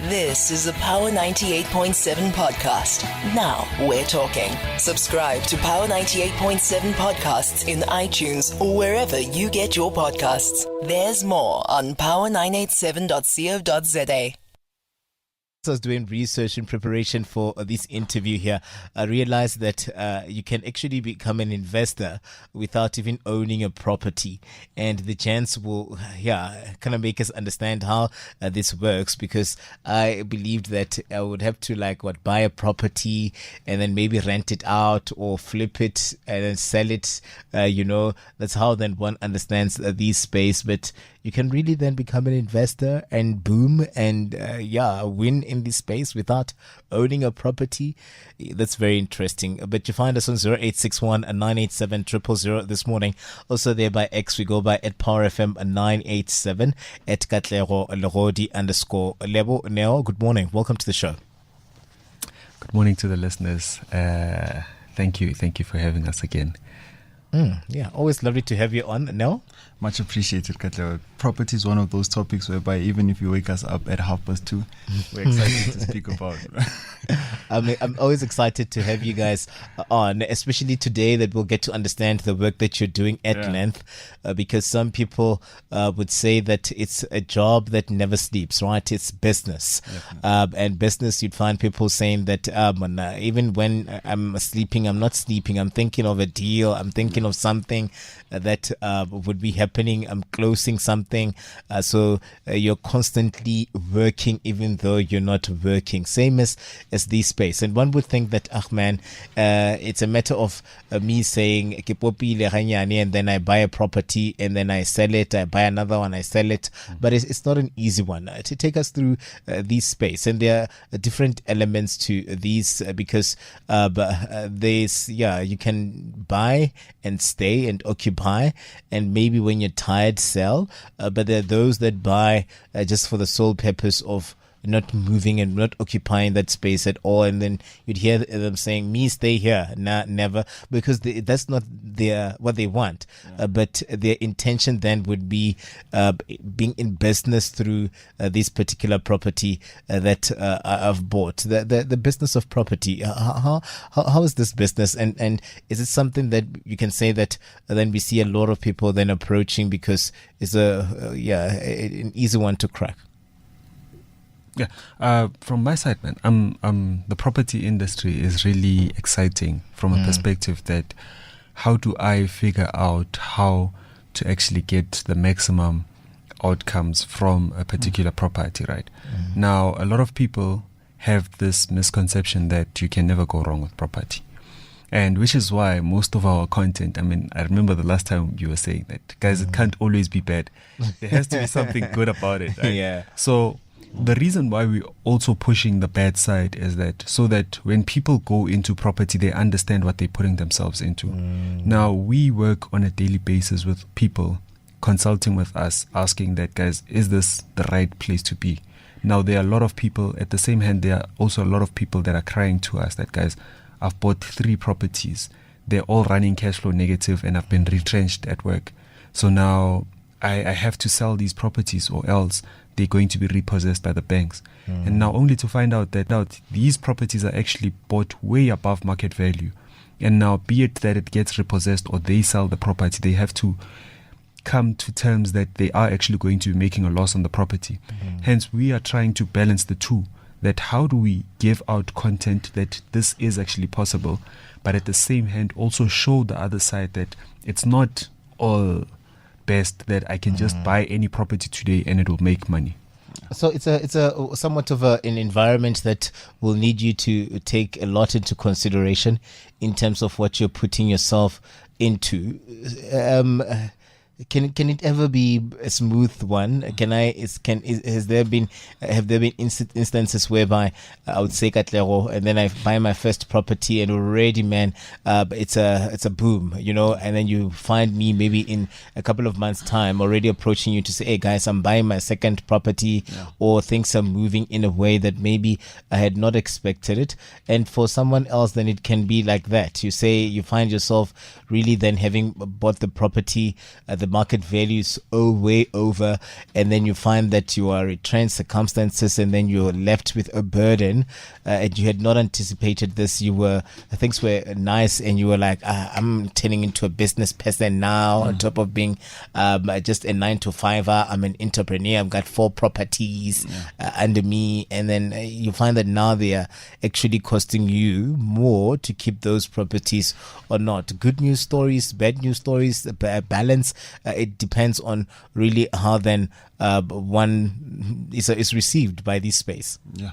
This is a Power 98.7 podcast. Now we're talking. Subscribe to Power 98.7 podcasts in iTunes or wherever you get your podcasts. There's more on power987.co.za. I was doing research in preparation for this interview here. I realized that you can actually become an investor without even owning a property. And the chance will, kind of make us understand how this works, because I believed that I would have to buy a property and then maybe rent it out or flip it and then sell it. That's how then one understands this space. But you can really then become an investor and boom and win in this space without owning a property. That's very interesting. But you find us on 0861 987 000 this morning. Also there by X, we go by at Power FM 987 at Katlego Lerodi _Lebo Neo. Good morning. Welcome to the show. Good morning to the listeners. Thank you for having us again. Always lovely to have you on, Neo. Much appreciated, Katla. Property is one of those topics whereby even if you wake us up at 2:30, we're excited to speak about. I'm always excited to have you guys on, especially today that we'll get to understand the work that you're doing at length, because some people would say that it's a job that never sleeps, right? It's business. And business, you'd find people saying that even when I'm sleeping, I'm not sleeping. I'm thinking of a deal. I'm thinking of something that would be happening. I'm closing something. So you're constantly working even though you're not working. Same as this space. And one would think that, it's a matter of me saying, and then I buy a property and then I sell it. I buy another one, I sell it. But it's not an easy one. To take us through this space. And there are different elements to these because you can buy and stay and occupy, and maybe when you're tired, sell. But there are those that buy just for the sole purpose of not moving and not occupying that space at all. And then you'd hear them saying, me stay here, nah, never, because that's not what they want. But their intention then would be being in business through this particular property that I've bought. The business of property. How is this business? And is it something that you can say that then we see a lot of people then approaching because it's an easy one to crack? From my side, man, the property industry is really exciting from a perspective that how do I figure out how to actually get the maximum outcomes from a particular property, right? Now, a lot of people have this misconception that you can never go wrong with property. And which is why most of our content, I remember the last time you were saying that, guys, it can't always be bad. There has to be something good about it, right? So the reason why we're also pushing the bad side is that so that when people go into property, they understand what they're putting themselves into. Now, we work on a daily basis with people consulting with us, asking that, guys, is this the right place to be? Now, there are a lot of people, at the same hand, there are also a lot of people that are crying to us that, guys, I've bought 3 properties. They're all running cash flow negative and I've been retrenched at work. So now I have to sell these properties or else they're going to be repossessed by the banks. And now only to find out that these properties are actually bought way above market value. And now be it that it gets repossessed or they sell the property, they have to come to terms that they are actually going to be making a loss on the property. Hence, we are trying to balance the two. That how do we give out content that this is actually possible, but at the same hand also show the other side that it's not all best that I can just buy any property today and it will make money. So it's a somewhat of an environment that will need you to take a lot into consideration in terms of what you're putting yourself into. Can it ever be a smooth one? Have there been instances whereby I would say Katlego, and then I buy my first property and already, man, it's a boom, and then you find me maybe in a couple of months' time already approaching you to say, hey guys, I'm buying my second property, or things are moving in a way that maybe I had not expected it. And for someone else, then it can be like that. You find yourself really then having bought the property, the market values way over, and then you find that you are retrenched circumstances, and then you're left with a burden, and you had not anticipated this. Things were nice, and you were like, I'm turning into a business person now, on top of being just a 9-to-5er. I'm an entrepreneur. I've got 4 properties under me, and then you find that now they are actually costing you more to keep those properties or not. Good news stories, bad news stories, balance. It depends on really how then one is received by this space. Yeah.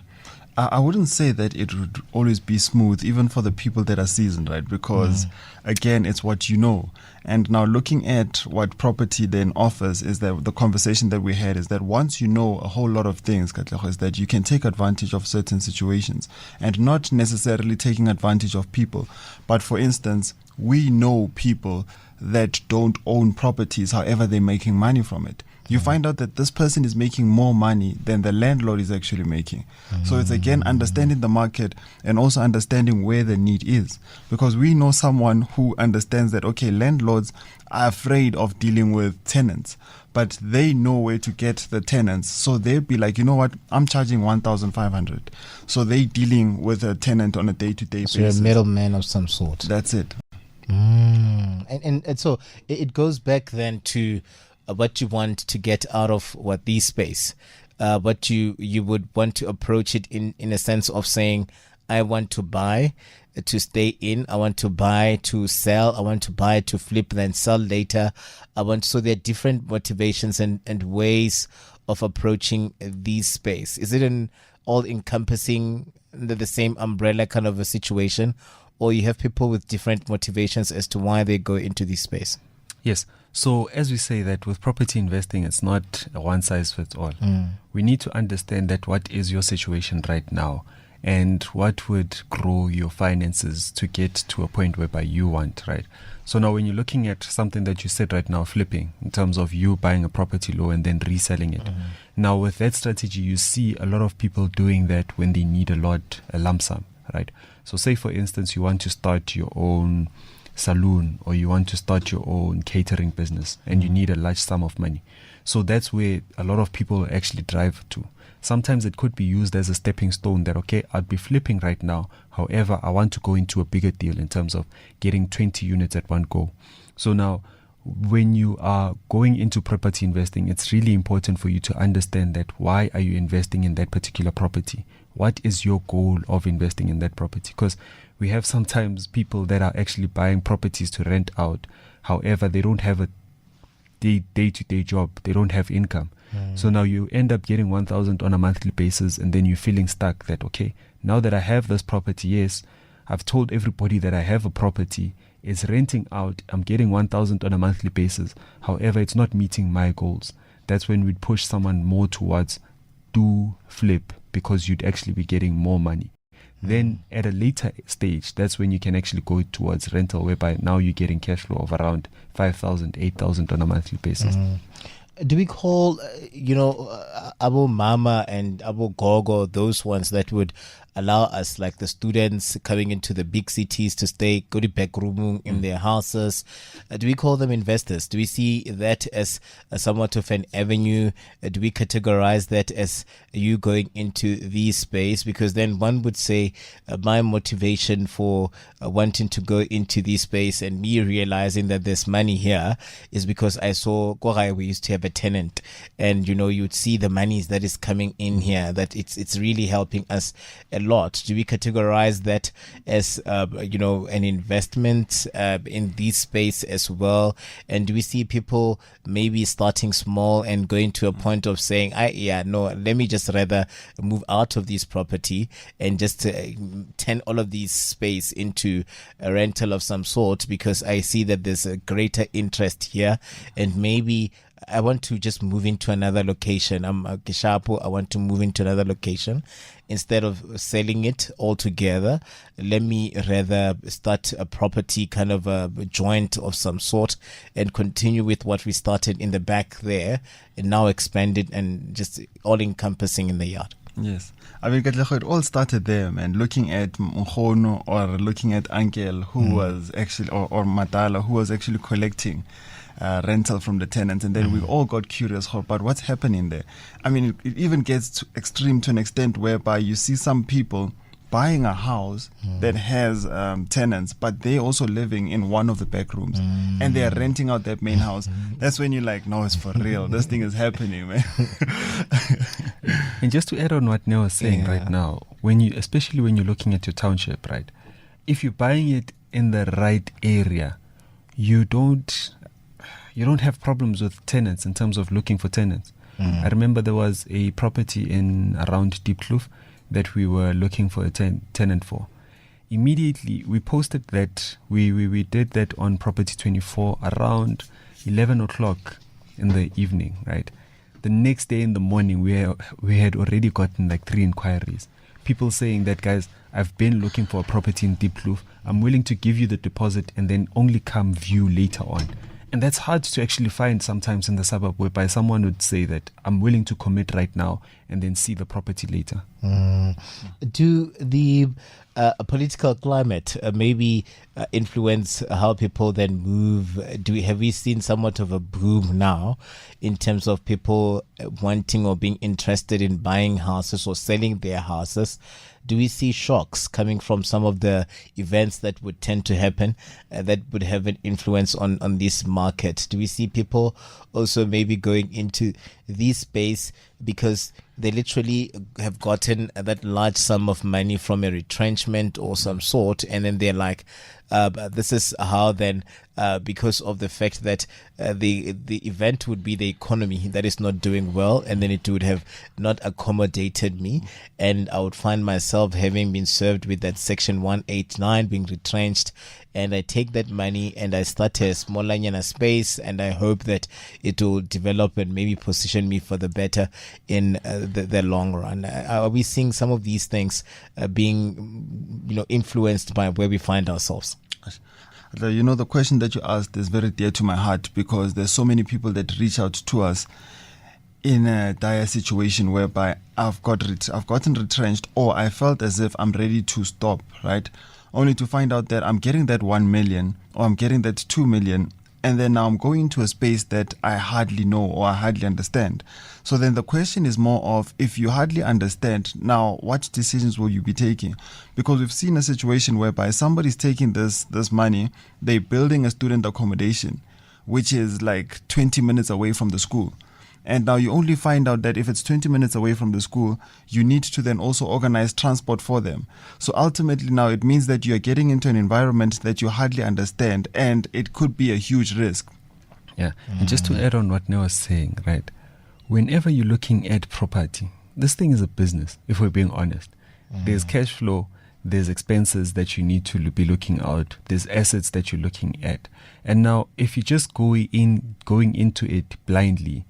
I wouldn't say that it would always be smooth, even for the people that are seasoned, right? Because again, it's what you know. And now looking at what property then offers is that the conversation that we had is that once you know a whole lot of things, Katlego, is that you can take advantage of certain situations and not necessarily taking advantage of people. But for instance, we know people that don't own properties, however they're making money from it. You find out that this person is making more money than the landlord is actually making. So it's again understanding the market and also understanding where the need is. Because we know someone who understands that, okay, landlords are afraid of dealing with tenants, but they know where to get the tenants. So they'll be like, you know what, I'm charging 1,500. So they're dealing with a tenant on a day-to-day basis. So you're a middleman of some sort. That's it. And so it goes back then to what you want to get out of what this space, what you would want to approach it in a sense of saying, I want to buy to stay in, I want to buy to sell, I want to buy to flip then sell later. So there are different motivations and ways of approaching these space. Is it an all encompassing under the same umbrella kind of a situation, or you have people with different motivations as to why they go into this space? Yes. So as we say that with property investing, it's not a one size fits all. We need to understand that what is your situation right now and what would grow your finances to get to a point whereby you want, right? So now when you're looking at something that you said right now, flipping, in terms of you buying a property low and then reselling it. Now with that strategy, you see a lot of people doing that when they need a lump sum, right? So say for instance, you want to start your own saloon or you want to start your own catering business and you need a large sum of money. So that's where a lot of people actually drive to. Sometimes it could be used as a stepping stone that, okay, I'd be flipping right now. However, I want to go into a bigger deal in terms of getting 20 units at one go. So now when you are going into property investing, it's really important for you to understand that why are you investing in that particular property? What is your goal of investing in that property? Because we have sometimes people that are actually buying properties to rent out. However, they don't have a day-to-day job. They don't have income. So now you end up getting 1,000 on a monthly basis, and then you're feeling stuck that, okay, now that I have this property, yes, I've told everybody that I have a property, it's renting out, I'm getting 1,000 on a monthly basis. However, it's not meeting my goals. That's when we'd push someone more towards do flip, because you'd actually be getting more money. Then at a later stage, that's when you can actually go towards rental, whereby now you're getting cash flow of around 5,000, 8,000 on a monthly basis. Do we call, Abu Mama and Abu Gogo, those ones that would allow us, like the students coming into the big cities, to go to back room in their houses? Do we call them investors? Do we see that as somewhat of an avenue? Do we categorize that as you going into the space? Because then one would say my motivation for wanting to go into this space and me realizing that there's money here is because I saw Korai, we used to have a tenant, and you'd see the monies that is coming in here, that it's really helping us a lot. Do we categorize that as an investment in this space as well? And do we see people maybe starting small and going to a point of saying, let me just rather move out of this property and just turn all of this space into a rental of some sort, because I see that there's a greater interest here, and maybe I want to just move into another location. I'm a Kishapo. I want to move into another location. Instead of selling it altogether, let me rather start a property, kind of a joint of some sort, and continue with what we started in the back there, and now expand it and just all encompassing in the yard. Yes. I mean, it all started there, man. Looking at Mkhono, or looking at Uncle, who was actually, or Matala, who was actually collecting rental from the tenants, and then we all got curious about what's happening there. I mean, it even gets to extreme to an extent whereby you see some people buying a house that has tenants, but they're also living in one of the back rooms, and they're renting out that main house. That's when you're like, no, it's for real. This thing is happening, man. And just to add on what Neo was saying right now, especially when you're looking at your township, right? If you're buying it in the right area, you don't have problems with tenants in terms of looking for tenants. I remember there was a property in around Deep Kloof that we were looking for a tenant for. Immediately, we posted that, we did that on Property 24 around 11 o'clock in the evening, right? The next day in the morning, we had already gotten like 3 inquiries. People saying that, guys, I've been looking for a property in Deep Kloof. I'm willing to give you the deposit and then only come view later on. And that's hard to actually find sometimes in the suburb, whereby someone would say that I'm willing to commit right now and then see the property later. Do the political climate maybe influence how people then move? Have we seen somewhat of a boom now in terms of people wanting or being interested in buying houses or selling their houses? Do we see shocks coming from some of the events that would tend to happen that would have an influence on this market? Do we see people also maybe going into this space because they literally have gotten that large sum of money from a retrenchment or some sort, and then they're like, this is how then, because of the fact that the event would be the economy that is not doing well, and then it would have not accommodated me, and I would find myself having been served with that Section 189, being retrenched, and I take that money and I start a smaller space, and I hope that it will develop and maybe position me for the better in the long run. Are we seeing some of these things being, influenced by where we find ourselves? The question that you asked is very dear to my heart, because there's so many people that reach out to us in a dire situation whereby I've gotten retrenched, or I felt as if I'm ready to stop, right? Only to find out that I'm getting that 1 million or I'm getting that 2 million, and then now I'm going into a space that I hardly know or I hardly understand. So then the question is more of, if you hardly understand, now what decisions will you be taking? Because we've seen a situation whereby somebody's taking this money, they're building a student accommodation, which is like 20 minutes away from the school. And now you only find out that if it's 20 minutes away from the school, you need to then also organize transport for them. So ultimately now it means that you're getting into an environment that you hardly understand, and it could be a huge risk. Yeah. And just to add on what Neo was saying, right? Whenever you're looking at property, this thing is a business, if we're being honest. There's cash flow, there's expenses that you need to be looking out, there's assets that you're looking at. And now if you just going into it blindly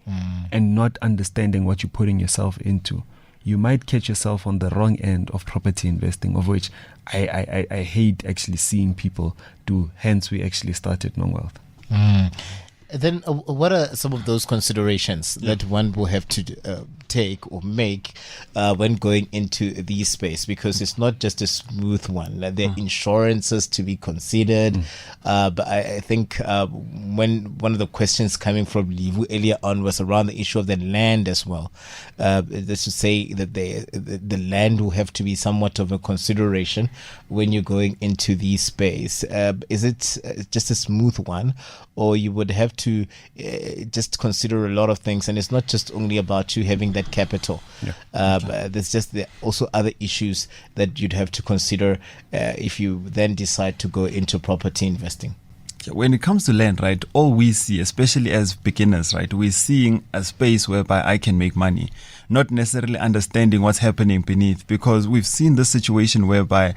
and not understanding what you're putting yourself into, you might catch yourself on the wrong end of property investing, of which I hate actually seeing people do. Hence we actually started No Wealth. Then what are some of those considerations that one will have to take or make when going into the space? Because it's not just a smooth one. There are insurances to be considered. But I think when one of the questions coming from Livu earlier on was around the issue of the land as well. That's to say that the land will have to be somewhat of a consideration when you're going into the space. Is it just a smooth one, or you would have to just consider a lot of things, and it's not just only about you having that capital. There's also other issues that you'd have to consider if you then decide to go into property investing. When it comes to land, right, all we see, especially as beginners, right, we're seeing a space whereby I can make money, not necessarily understanding what's happening beneath, because we've seen this situation whereby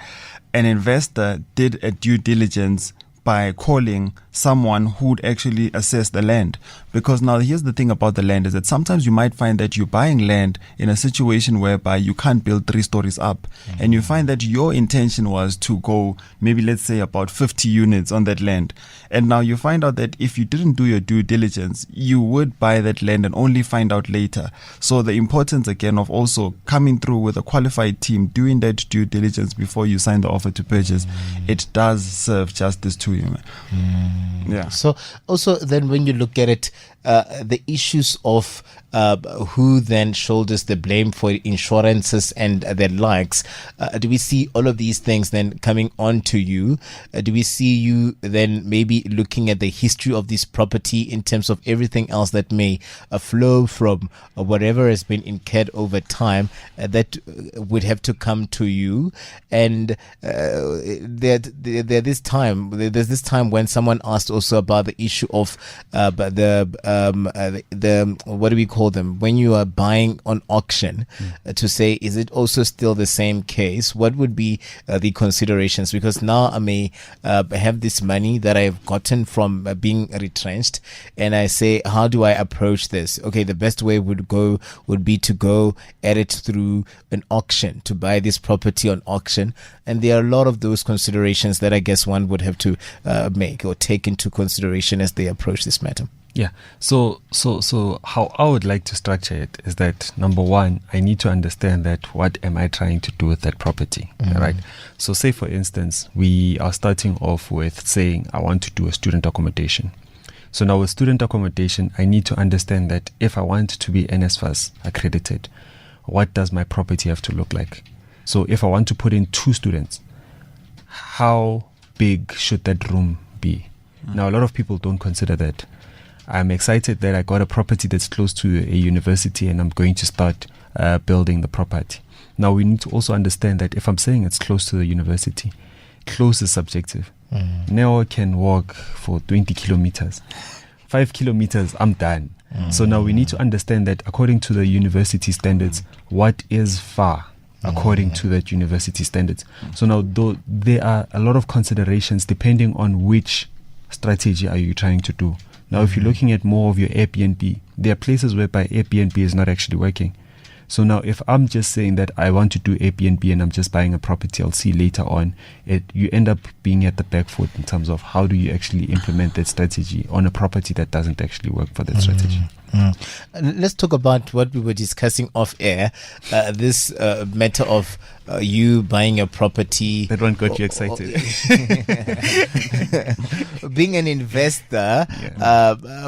an investor did a due diligence by calling someone who'd actually assess the land. Because now here's the thing about the land, is that sometimes you might find that you're buying land in a situation whereby you can't build 3 stories up. And you find that your intention was to go maybe, let's say, about 50 units on that land. And now you find out that if you didn't do your due diligence, you would buy that land and only find out later. So the importance again of also coming through with a qualified team, doing that due diligence before you sign the offer to purchase, it does serve justice to to you, man. Yeah. So also then when you look at it, the issues of who then shoulders the blame for insurances and their likes, do we see all of these things then coming on to you? Do we see you then maybe looking at the history of this property in terms of everything else that may flow from whatever has been incurred over time that would have to come to you? And there's this time when someone asked also about the issue of the what do we call them when you are buying on auction, to say, is it also still the same case? What would be the considerations? Because now I may have this money that I've gotten from being retrenched, and I say, how do I approach this? Okay, the best way would be to go at it through an auction, to buy this property on auction. And there are a lot of those considerations that I guess one would have to make or take into consideration as they approach this matter. Yeah. So how I would like to structure it is that, number one, I need to understand that what am I trying to do with that property, right? So say, for instance, we are starting off with saying, I want to do a student accommodation. So now with student accommodation, I need to understand that if I want to be NSFAS accredited, what does my property have to look like? So if I want to put in 2 students, how big should that room be? Now, a lot of people don't consider that. I'm excited that I got a property that's close to a university and I'm going to start building the property. Now, we need to also understand that if I'm saying it's close to the university, close is subjective. Neo can walk for 20 kilometers. 5 kilometers, I'm done. So now we need to understand that according to the university standards, what is far according to that university standards. So now there are a lot of considerations depending on which strategy are you trying to do. Now, if you're looking at more of your Airbnb, there are places whereby Airbnb is not actually working. So now, if I'm just saying that I want to do Airbnb and I'm just buying a property, I'll see later on, you end up being at the back foot in terms of how do you actually implement that strategy on a property that doesn't actually work for that strategy. Let's talk about what we were discussing off air, this matter of you buying a property. That one got you excited. Being an investor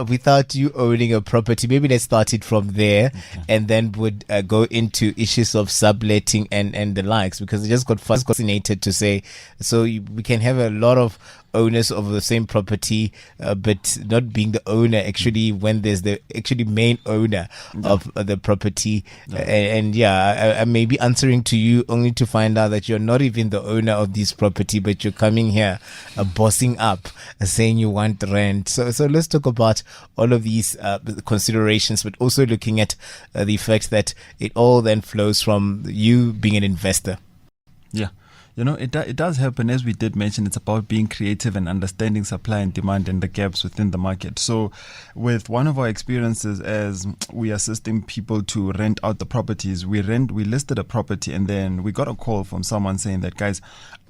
without you owning a property. Maybe let's start it from there, and then would go into issues of subletting and the likes, because I just got fascinated to say, so we can have a lot of owners of the same property, but not being the owner actually when there's the actually main owner of the property. And I may be answering to you only to find out that you're not even the owner of this property, but you're coming here bossing up, saying you want rent. So let's talk about all of these considerations, but also looking at the fact that it all then flows from you being an investor. Yeah. You know, it does happen, as we did mention. It's about being creative and understanding supply and demand and the gaps within the market. So with one of our experiences as we assisting people to rent out the properties, we listed a property, and then we got a call from someone saying that, guys,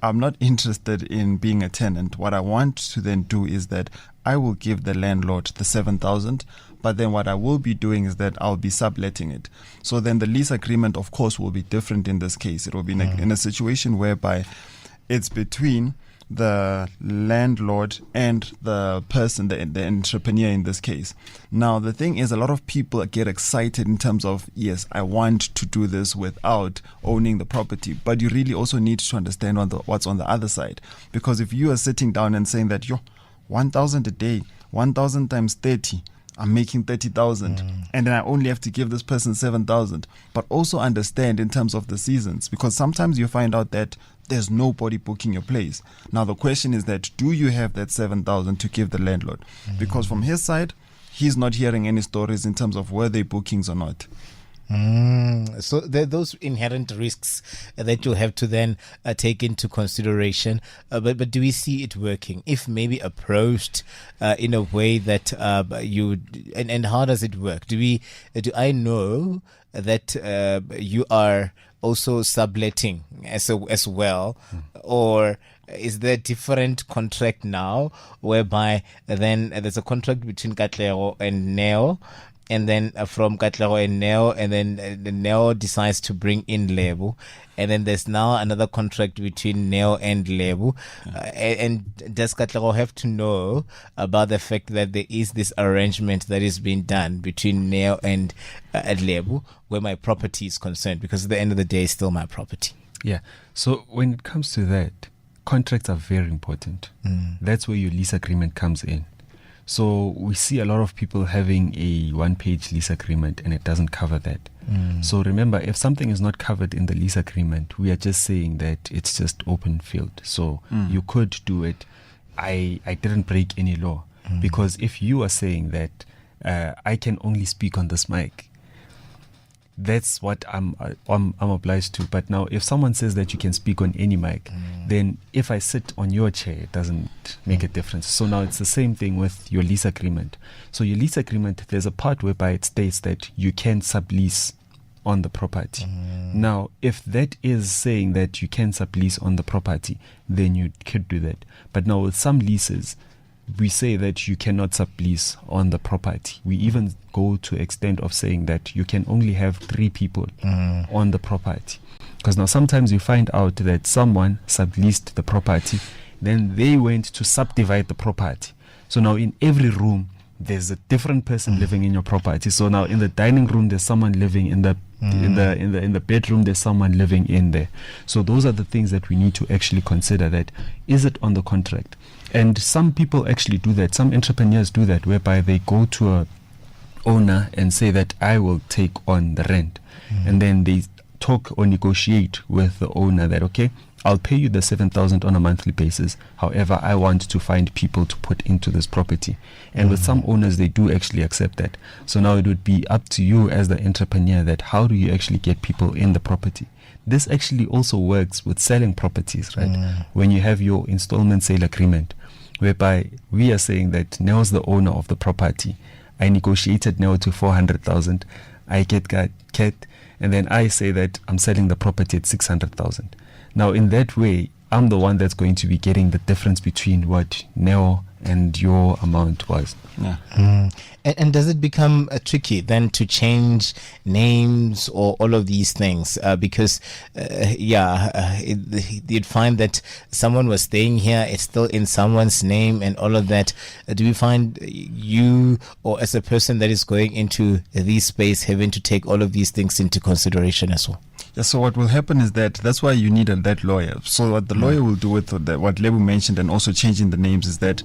I'm not interested in being a tenant. What I want to then do is that I will give the landlord the 7,000, but then what I will be doing is that I'll be subletting it. So then the lease agreement, of course, will be different in this case. It will be in a situation whereby it's between the landlord and the person, the entrepreneur in this case. Now, the thing is, a lot of people get excited in terms of, yes, I want to do this without owning the property. But you really also need to understand what's on the other side. Because if you are sitting down and saying that, 1,000 a day, 1,000 times 30, I'm making 30,000, and then I only have to give this person 7,000. But also understand in terms of the seasons, because sometimes you find out that there's nobody booking your place. Now the question is that, do you have that 7,000 to give the landlord? Because from his side, he's not hearing any stories in terms of were they bookings or not. So there are those inherent risks that you have to then take into consideration. But do we see it working? If maybe approached in a way that and how does it work? Do I know that you are also subletting as well, or is there a different contract now whereby then there's a contract between Katlego and Neo? and then from Katlego and Neo, and then the Neo decides to bring in Lebu, and then there's now another contract between Neo and Lebu. And does Katlego have to know about the fact that there is this arrangement that is being done between Neo and Lebu, where my property is concerned? Because at the end of the day, it's still my property. Yeah. So when it comes to that, contracts are very important. That's where your lease agreement comes in. So we see a lot of people having a one-page lease agreement and it doesn't cover that. So remember, if something is not covered in the lease agreement, we are just saying that it's just open field. So you could do it. I didn't break any law. Because if you are saying that I can only speak on this mic, that's what I'm obliged to. But now, if someone says that you can speak on any mic, then if I sit on your chair, it doesn't make a difference. So now it's the same thing with your lease agreement. So your lease agreement, there's a part whereby it states that you can sublease on the property. Now, if that is saying that you can sublease on the property, then you could do that. But now with some leases, we say that you cannot sublease on the property. We even go to extent of saying that you can only have 3 people on the property. Because now sometimes you find out that someone subleased the property, then they went to subdivide the property. So now in every room, there's a different person living in your property. So now in the dining room, there's someone living in the in the bedroom, there's someone living in there. So those are the things that we need to actually consider. That is it on the contract? And some people actually do that. Some entrepreneurs do that, whereby they go to a owner and say that I will take on the rent, and then they talk or negotiate with the owner that, okay, I'll pay you the 7,000 on a monthly basis. However, I want to find people to put into this property. And with some owners, they do actually accept that. So now it would be up to you as the entrepreneur that how do you actually get people in the property? This actually also works with selling properties, right? When you have your installment sale agreement, whereby we are saying that Neo's the owner of the property. I negotiated Neo to 400,000. I get Cat, and then I say that I'm selling the property at 600,000. Now, in that way, I'm the one that's going to be getting the difference between what Neo and your amount was. And does it become tricky then to change names or all of these things? Because, you'd find that someone was staying here, it's still in someone's name and all of that. Do you find you, or as a person that is going into this space, having to take all of these things into consideration as well? Yeah, so what will happen is that's why you need that lawyer. So what the lawyer will do with what Lebu mentioned and also changing the names is that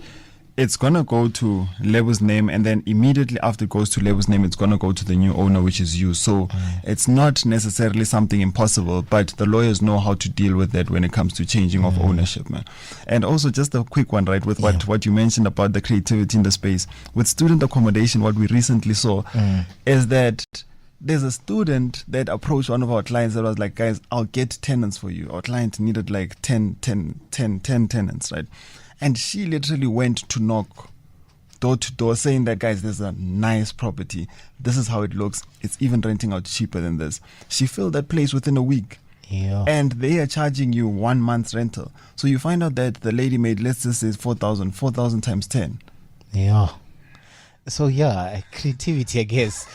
it's going to go to Lebu's name, and then immediately after it goes to Lebu's name, it's going to go to the new owner, which is you. So it's not necessarily something impossible, but the lawyers know how to deal with that when it comes to changing of ownership, man. And also just a quick one, right, with what you mentioned about the creativity in the space. With student accommodation, what we recently saw is that there's a student that approached one of our clients that was like, guys, I'll get tenants for you. Our client needed like 10 tenants, right? And she literally went to knock door to door saying that, guys, there's a nice property. This is how it looks. It's even renting out cheaper than this. She filled that place within a week. Yeah. And they are charging you 1 month's rental. So you find out that the lady made, let's just say 4,000 times 10. Yeah. So creativity, I guess.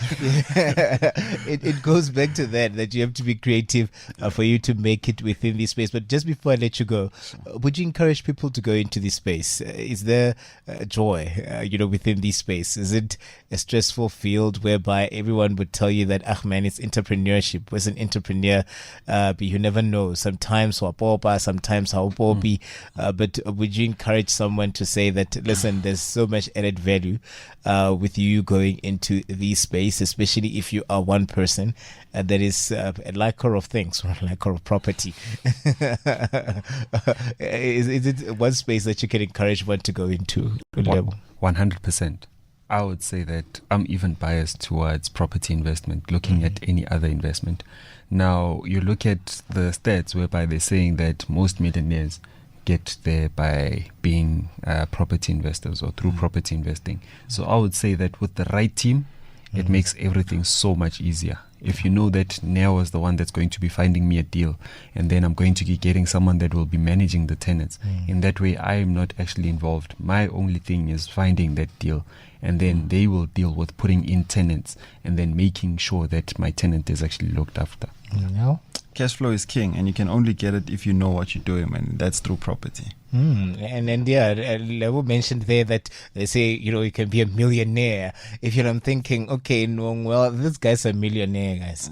it goes back to that you have to be creative for you to make it within this space. But just before I let you go, would you encourage people to go into this space? Is there joy, within this space? Is it a stressful field whereby everyone would tell you that, man, it's entrepreneurship. As an entrepreneur, but you never know. Sometimes wapopa, sometimes haupopi. But would you encourage someone to say that, listen, there's so much added value with you going into this space, especially if you are one person that is a liker of things or a liker of property? Is it one space that you can encourage one to go into? 100%. I would say that I'm even biased towards property investment, looking at any other investment. Now, you look at the stats whereby they're saying that most millionaires get there by being property investors or through property investing. So I would say that with the right team, it makes everything so much easier. if you know that Neo is the one that's going to be finding me a deal, and then I'm going to be getting someone that will be managing the tenants, in that way I am not actually involved. My only thing is finding that deal, and then they will deal with putting in tenants and then making sure that my tenant is actually looked after. Cash flow is king, and you can only get it if you know what you're doing, and that's through property. And Levo mentioned there that they say, you can be a millionaire. If I'm thinking, okay, no, well, this guy's a millionaire, guys.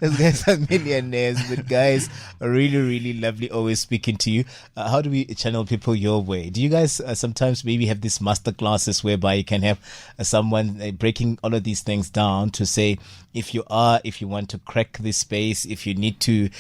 These guys are millionaires, but guys are really, really lovely always speaking to you. How do we channel people your way? Do you guys sometimes maybe have these master classes whereby you can have someone breaking all of these things down to say, if you want to crack this space, if you need to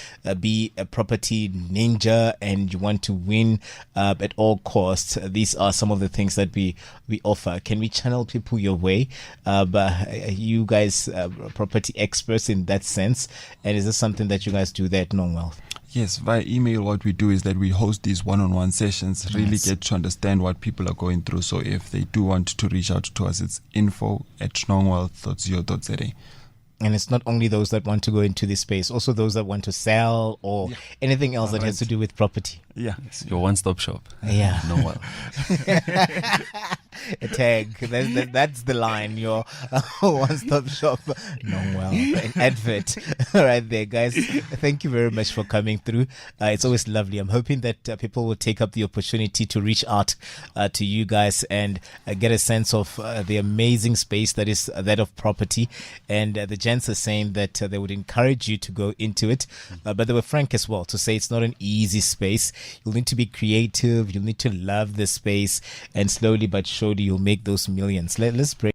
be a property ninja and you want to win at all costs, these are some of the things that we offer. Can we channel people your way? You guys are property experts in that sense, and is this something that you guys do there at Non-Wealth? Yes, via email, what we do is that we host these one-on-one sessions, really get to understand what people are going through. So if they do want to reach out to us, it's info@nongwealth.co.za. And it's not only those that want to go into this space, also those that want to sell or anything else that has to do with property. Yeah. It's your one-stop shop. Yeah. Non-Wealth. A tag. That's the line. Your one-stop shop. Non-Wealth. An advert. Right there, guys. Thank you very much for coming through. It's always lovely. I'm hoping that people will take up the opportunity to reach out to you guys and get a sense of the amazing space that is that of property. And the gents are saying that they would encourage you to go into it. But they were frank as well to say it's not an easy space. You'll need to be creative. You'll need to love the space. And slowly but surely, you'll make those millions. Let's break.